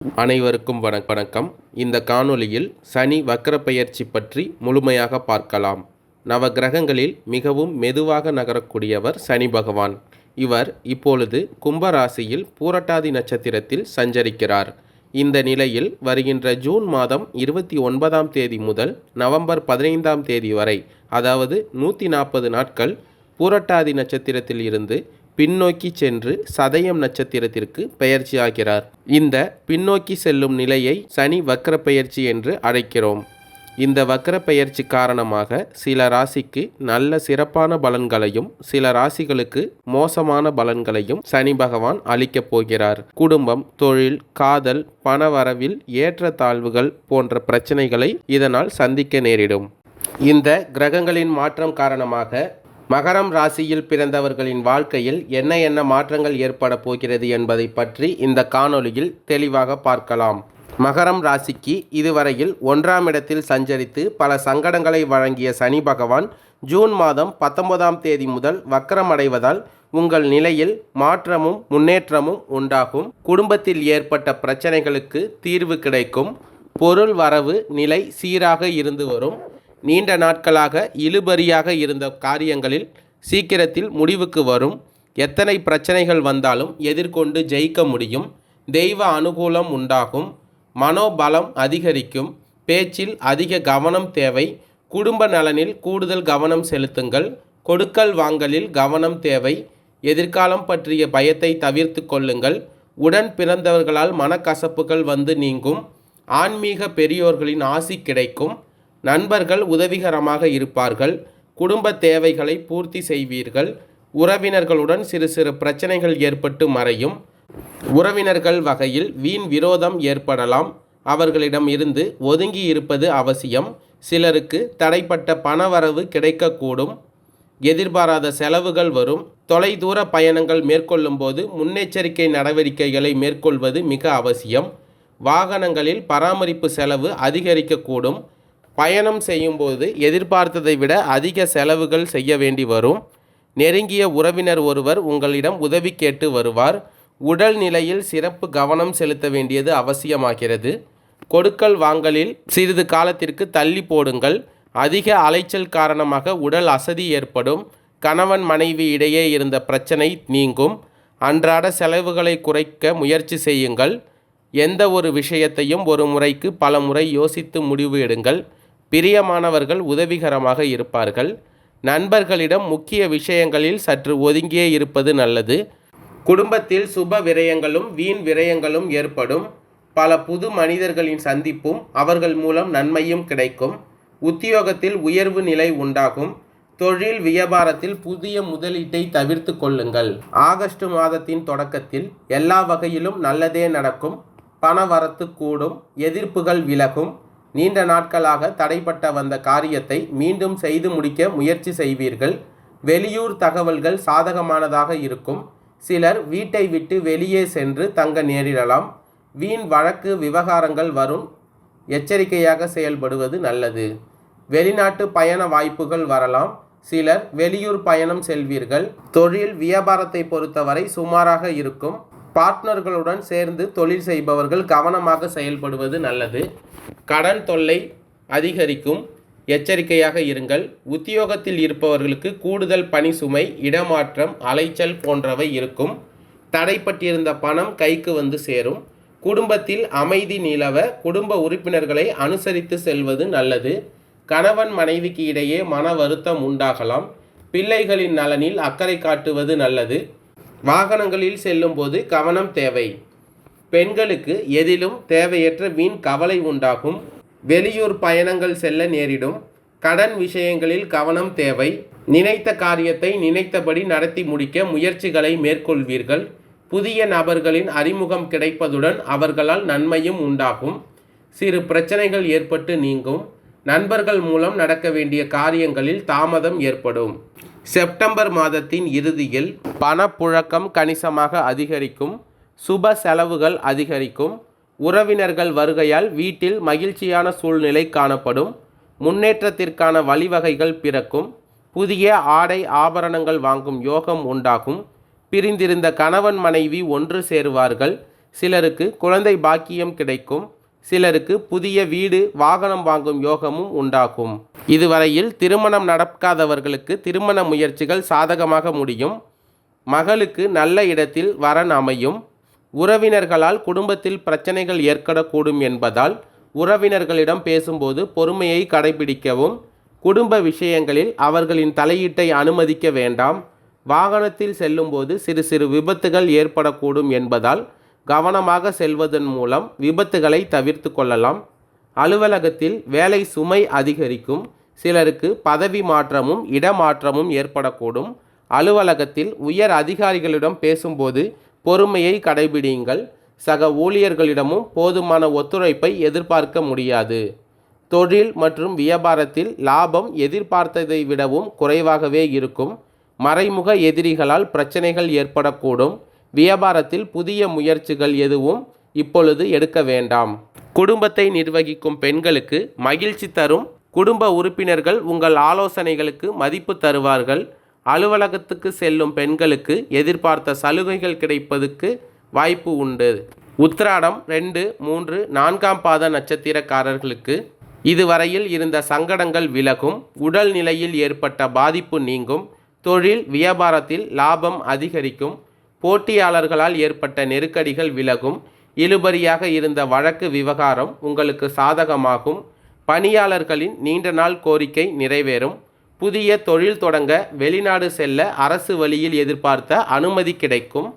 அனைவருக்கும் வணக்கம். இந்த காணொளியில் சனி வக்ர பெயர்ச்சி பற்றி முழுமையாக பார்க்கலாம். நவ கிரகங்களில் மிகவும் மெதுவாக நகரக்கூடியவர் சனி பகவான். இவர் இப்பொழுது கும்பராசியில் பூரட்டாதி நட்சத்திரத்தில் சஞ்சரிக்கிறார். இந்த நிலையில் வருகின்ற ஜூன் மாதம் 29ஆம் தேதி முதல் நவம்பர் 15ஆம் தேதி வரை, அதாவது 140 நாட்கள் பூரட்டாதி நட்சத்திரத்தில் இருந்து பின்னோக்கி சென்று சதயம் நட்சத்திரத்திற்கு பெயர்ச்சியாகிறார். இந்த பின்னோக்கி செல்லும் நிலையை சனி வக்ர பெயர்ச்சி என்று அழைக்கிறோம். இந்த வக்ர பெயர்ச்சி காரணமாக சில ராசிக்கு நல்ல சிறப்பான பலன்களையும் சில ராசிகளுக்கு மோசமான பலன்களையும் சனி பகவான் அளிக்கப் போகிறார். குடும்பம், தொழில், காதல், பணவரவில் ஏற்ற தாழ்வுகள் போன்ற பிரச்சனைகளை இதனால் சந்திக்க நேரிடும். இந்த கிரகங்களின் மாற்றம் காரணமாக மகரம் ராசியில் பிறந்தவர்களின் வாழ்க்கையில் என்ன மாற்றங்கள் ஏற்பட போகிறது என்பதை பற்றி இந்த காணொளியில் தெளிவாக பார்க்கலாம். மகரம் ராசிக்கு இதுவரையில் 1ஆம் இடத்தில் சஞ்சரித்து பல சங்கடங்களை வழங்கிய சனி பகவான் ஜூன் மாதம் 19ஆம் தேதி முதல் வக்ரமடைவதால் உங்கள் நிலையில் மாற்றமும் முன்னேற்றமும் உண்டாகும். குடும்பத்தில் ஏற்பட்ட பிரச்சனைகளுக்கு தீர்வு கிடைக்கும். பொருள் வரவு நிலை சீராக இருந்து வரும். நீண்ட நாட்களாக இழுபறியாக இருந்த காரியங்களில் சீக்கிரத்தில் முடிவுக்கு வரும். எத்தனை பிரச்சனைகள் வந்தாலும் எதிர்கொண்டு ஜெயிக்க முடியும். தெய்வ அனுகூலம் உண்டாகும். மனோபலம் அதிகரிக்கும். பேச்சில் அதிக கவனம் தேவை. குடும்ப நலனில் கூடுதல் கவனம் செலுத்துங்கள். கொடுக்கல் வாங்கலில் கவனம் தேவை. எதிர்காலம் பற்றிய பயத்தை தவிர்த்து கொள்ளுங்கள். உடன் பிறந்தவர்களால் மனக்கசப்புகள் வந்து நீங்கும். ஆன்மீக பெரியோர்களின் ஆசி கிடைக்கும். நண்பர்கள் உதவிகரமாக இருப்பார்கள். குடும்ப தேவைகளை பூர்த்தி செய்வீர்கள். உறவினர்களுடன் சிறு சிறு பிரச்சனைகள் ஏற்பட்டு மறையும். உறவினர்கள் வகையில் வீண் விரோதம் ஏற்படலாம். அவர்களிடம் இருந்து ஒதுங்கி இருப்பது அவசியம். சிலருக்கு தடைப்பட்ட பணவரவு கிடைக்கக்கூடும். எதிர்பாராத செலவுகள் வரும். தொலைதூர பயணங்கள் மேற்கொள்ளும் போது முன்னெச்சரிக்கை நடவடிக்கைகளை மேற்கொள்வது மிக அவசியம். வாகனங்களில் பராமரிப்பு செலவு அதிகரிக்கக்கூடும். பயணம் செய்யும்போது எதிர்பார்த்ததை விட அதிக செலவுகள் செய்ய வேண்டி வரும். நெருங்கிய உறவினர் ஒருவர் உங்களிடம் உதவி கேட்டு வருவார். உடல் நிலையில் சிறப்பு கவனம் செலுத்த வேண்டியது அவசியமாகிறது. கொடுக்கல் வாங்கலில் சிறிது காலத்திற்கு தள்ளி போடுங்கள். அதிக அலைச்சல் காரணமாக உடல் அசதி ஏற்படும். கணவன் மனைவி இடையே இருந்த பிரச்சனை நீங்கும். அன்றாட செலவுகளை குறைக்க முயற்சி செய்யுங்கள். எந்த ஒரு விஷயத்தையும் ஒரு முறைக்கு பல முறை யோசித்து முடிவு எடுங்கள். பிரியமானவர்கள் உதவிகரமாக இருப்பார்கள். நண்பர்களிடம் முக்கிய விஷயங்களில் சற்று ஒதுங்கியே இருப்பது நல்லது. குடும்பத்தில் சுப விரயங்களும் வீண் விரயங்களும் ஏற்படும். பல புது மனிதர்களின் சந்திப்பும் அவர்கள் மூலம் நன்மையும் கிடைக்கும். உத்தியோகத்தில் உயர்வு நிலை உண்டாகும். தொழில் வியாபாரத்தில் புதிய முதலீட்டை தவிர்த்து கொள்ளுங்கள். ஆகஸ்ட் மாதத்தின் தொடக்கத்தில் எல்லா வகையிலும் நல்லதே நடக்கும். பணவரத்து கூடும். எதிர்ப்புகள் விலகும். நீண்ட நாட்களாக தடைப்பட்ட வந்த காரியத்தை மீண்டும் செய்து முடிக்க முயற்சி செய்வீர்கள். வெளியூர் தகவல்கள் சாதகமானதாக இருக்கும். சிலர் வீட்டை விட்டு வெளியே சென்று தங்க நேரிடலாம். வீண் வழக்கு விவகாரங்கள் வரும். எச்சரிக்கையாக செயல்படுவது நல்லது. வெளிநாட்டு பயண வாய்ப்புகள் வரலாம். சிலர் வெளியூர் பயணம் செல்வீர்கள். தொழில் வியாபாரத்தை பொறுத்தவரை சுமாராக இருக்கும். பார்ட்னர்களுடன் சேர்ந்து தொழில் செய்பவர்கள் கவனமாக செயல்படுவது நல்லது. கடன் தொல்லை அதிகரிக்கும். எச்சரிக்கையாக இருங்கள். உத்தியோகத்தில் இருப்பவர்களுக்கு கூடுதல் பணி சுமை, இடமாற்றம், அலைச்சல் போன்றவை இருக்கும். தடைப்பட்டிருந்த பணம் கைக்கு வந்து சேரும். குடும்பத்தில் அமைதி நிலவ குடும்ப உறுப்பினர்களை அனுசரித்து செல்வது நல்லது. கணவன் மனைவிக்கு இடையே மன வருத்தம் உண்டாகலாம். பிள்ளைகளின் நலனில் அக்கறை காட்டுவது நல்லது. வாகனங்களில் செல்லும் போது கவனம் தேவை. பெண்களுக்கு எதிலும் தேவையற்ற வீண் கவலை உண்டாகும். வெளியூர் பயணங்கள் செல்ல நேரிடும். கடன் விஷயங்களில் கவனம் தேவை. நினைத்த காரியத்தை நினைத்தபடி நடத்தி முடிக்க முயற்சிகளை மேற்கொள்வீர்கள். புதிய நபர்களின் அறிமுகம் கிடைப்பதுடன் அவர்களால் நன்மையும் உண்டாகும். சிறு பிரச்சனைகள் ஏற்பட்டு நீங்கும். நண்பர்கள் மூலம் நடக்க வேண்டிய காரியங்களில் தாமதம் ஏற்படும். செப்டம்பர் மாதத்தின் இறுதியில் பணப்புழக்கம் கணிசமாக அதிகரிக்கும். சுப செலவுகள் அதிகரிக்கும். உறவினர்கள் வருகையால் வீட்டில் மகிழ்ச்சியான சூழ்நிலை காணப்படும். முன்னேற்றத்திற்கான வழிவகைகள் பிறக்கும். புதிய ஆடை ஆபரணங்கள் வாங்கும் யோகம் உண்டாகும். பிரிந்திருந்த கணவன் மனைவி ஒன்று சேருவார்கள். சிலருக்கு குழந்தை பாக்கியம் கிடைக்கும். சிலருக்கு புதிய வீடு வாகனம் வாங்கும் யோகமும் உண்டாகும். இதுவரையில் திருமணம் நடக்காதவர்களுக்கு திருமண முயற்சிகள் சாதகமாக முடியும். மகளுக்கு நல்ல இடத்தில் வரன் அமையும். உறவினர்களால் குடும்பத்தில் பிரச்சனைகள் ஏற்படக்கூடும் என்பதால் உறவினர்களிடம் பேசும்போது பொறுமையை கடைபிடிக்கவும். குடும்ப விஷயங்களில் அவர்களின் தலையீட்டை அனுமதிக்க வேண்டாம். வாகனத்தில் செல்லும்போது சிறு சிறு விபத்துகள் ஏற்படக்கூடும் என்பதால் கவனமாக செல்வதன் மூலம் விபத்துகளை தவிர்த்து கொள்ளலாம். அலுவலகத்தில் வேலை சுமை அதிகரிக்கும். சிலருக்கு பதவி மாற்றமும் இடமாற்றமும் ஏற்படக்கூடும். அலுவலகத்தில் உயர் அதிகாரிகளிடம் பேசும்போது பொறுமையை கடைபிடியுங்கள். சக ஊழியர்களிடமும் போதுமான ஒத்துழைப்பை எதிர்பார்க்க முடியாது. தொழில் மற்றும் வியாபாரத்தில் லாபம் எதிர்பார்த்ததை விடவும் குறைவாகவே இருக்கும். மறைமுக எதிரிகளால் பிரச்சனைகள் ஏற்படக்கூடும். வியாபாரத்தில் புதிய முயற்சிகள் எதுவும் இப்பொழுது எடுக்க வேண்டாம். குடும்பத்தை நிர்வகிக்கும் பெண்களுக்கு மகிழ்ச்சி தரும். குடும்ப உறுப்பினர்கள் உங்கள் ஆலோசனைகளுக்கு மதிப்பு தருவார்கள். அலுவலகத்துக்கு செல்லும் பெண்களுக்கு எதிர்பார்த்த சலுகைகள் கிடைப்பதற்கு வாய்ப்பு உண்டு. உத்திராடம் 2, 3, 4ஆம் பாத நட்சத்திரக்காரர்களுக்கு இதுவரையில் இருந்த சங்கடங்கள் விலகும். உடல் நிலையில் ஏற்பட்ட பாதிப்பு நீங்கும். தொழில் வியாபாரத்தில் லாபம் அதிகரிக்கும். போட்டியாளர்களால் ஏற்பட்ட நெருக்கடிகள் விலகும். இழுபறியாக இருந்த வழக்கு விவகாரம் உங்களுக்கு சாதகமாகும். பணியாளர்களின் நீண்ட நாள் கோரிக்கை நிறைவேறும். புதிய தொழில் தொடங்க வெளிநாடு செல்ல அரசு வழியில் எதிர்பார்த்த அனுமதி கிடைக்கும்.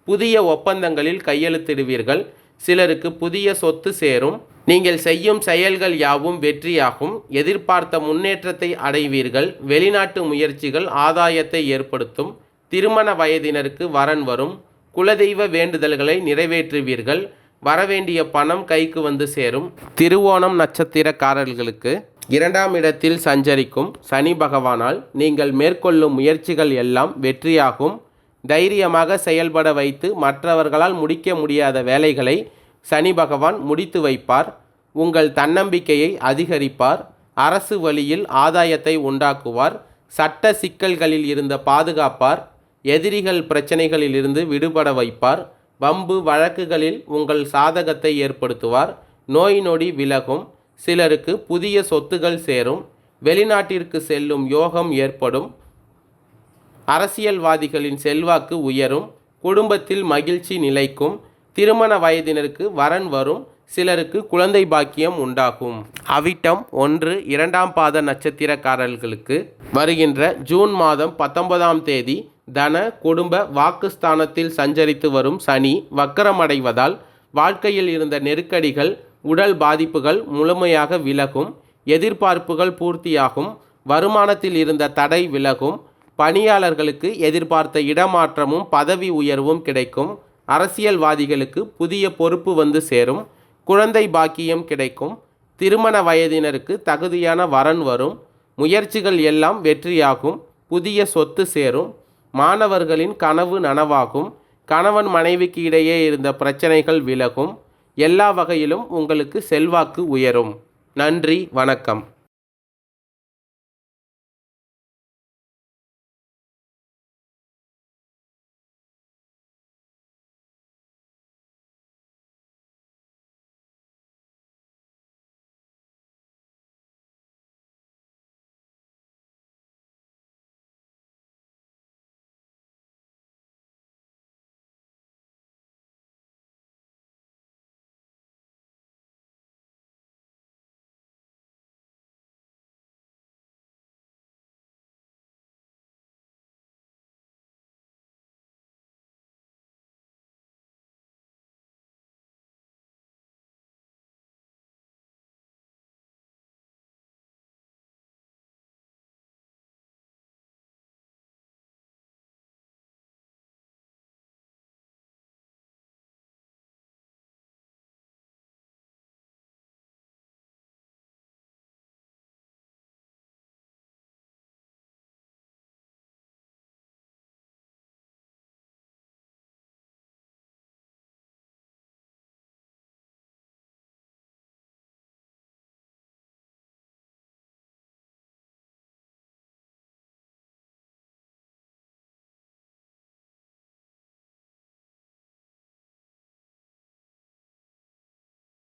புதிய ஒப்பந்தங்களில் கையெழுத்திடுவீர்கள். சிலருக்கு புதிய சொத்து சேரும். நீங்கள் செய்யும் செயல்கள் யாவும் வெற்றியாகும். எதிர்பார்த்த முன்னேற்றத்தை அடைவீர்கள். வெளிநாட்டு முயற்சிகள் ஆதாயத்தை ஏற்படுத்தும். திருமண வயதினருக்கு வரன் வரும். குலதெய்வ வேண்டுதல்களை நிறைவேற்றுவீர்கள். வரவேண்டிய பணம் கைக்கு வந்து சேரும். திருவோணம் நட்சத்திரக்காரர்களுக்கு 2ஆம் இடத்தில் சஞ்சரிக்கும் சனி பகவானால் நீங்கள் மேற்கொள்ளும் முயற்சிகள் எல்லாம் வெற்றியாகும். தைரியமாக செயல்பட வைத்து மற்றவர்களால் முடிக்க முடியாத வேலைகளை சனி பகவான் முடித்து வைப்பார். உங்கள் தன்னம்பிக்கையை அதிகரிப்பார். அரசு வழியில் ஆதாயத்தை உண்டாக்குவார். சட்ட சிக்கல்களில் இருந்து பாதுகாப்பார். எதிரிகள் பிரச்சனைகளில் இருந்து விடுபட வைப்பார். வம்பு வழக்குகளில் உங்கள் சாதகத்தை ஏற்படுத்துவார். நோய் நொடி விலகும். சிலருக்கு புதிய சொத்துகள் சேரும். வெளிநாட்டிற்கு செல்லும் யோகம் ஏற்படும். அரசியல்வாதிகளின் செல்வாக்கு உயரும். குடும்பத்தில் மகிழ்ச்சி நிலைக்கும். திருமண வயதினருக்கு வரன் வரும். சிலருக்கு குழந்தை பாக்கியம் உண்டாகும். அவிட்டம் 1, 2ஆம் பாத நட்சத்திரக்காரர்களுக்கு வருகின்ற ஜூன் மாதம் 19ஆம் தேதி தன குடும்ப வாக்குஸ்தானத்தில் சஞ்சரித்து வரும் சனி வக்கரமடைவதால் வாழ்க்கையில் இருந்த நெருக்கடிகள் உடல் பாதிப்புகள் முழுமையாக விலகும். எதிர்பார்ப்புகள் பூர்த்தியாகும். வருமானத்தில் இருந்த தடை விலகும். பணியாளர்களுக்கு எதிர்பார்த்த இடமாற்றமும் பதவி உயர்வும் கிடைக்கும். அரசியல்வாதிகளுக்கு புதிய பொறுப்பு வந்து சேரும். குழந்தை பாக்கியம் கிடைக்கும். திருமண வயதினருக்கு தகுதியான வரன் வரும். முயற்சிகள் எல்லாம் வெற்றியாகும். புதிய சொத்து சேரும். மாணவர்களின் கனவு நனவாகும். கணவன் மனைவிக்கு இடையே இருந்த பிரச்சனைகள் விலகும். எல்லா வகையிலும் உங்களுக்கு செல்வாக்கு உயரும். நன்றி, வணக்கம்.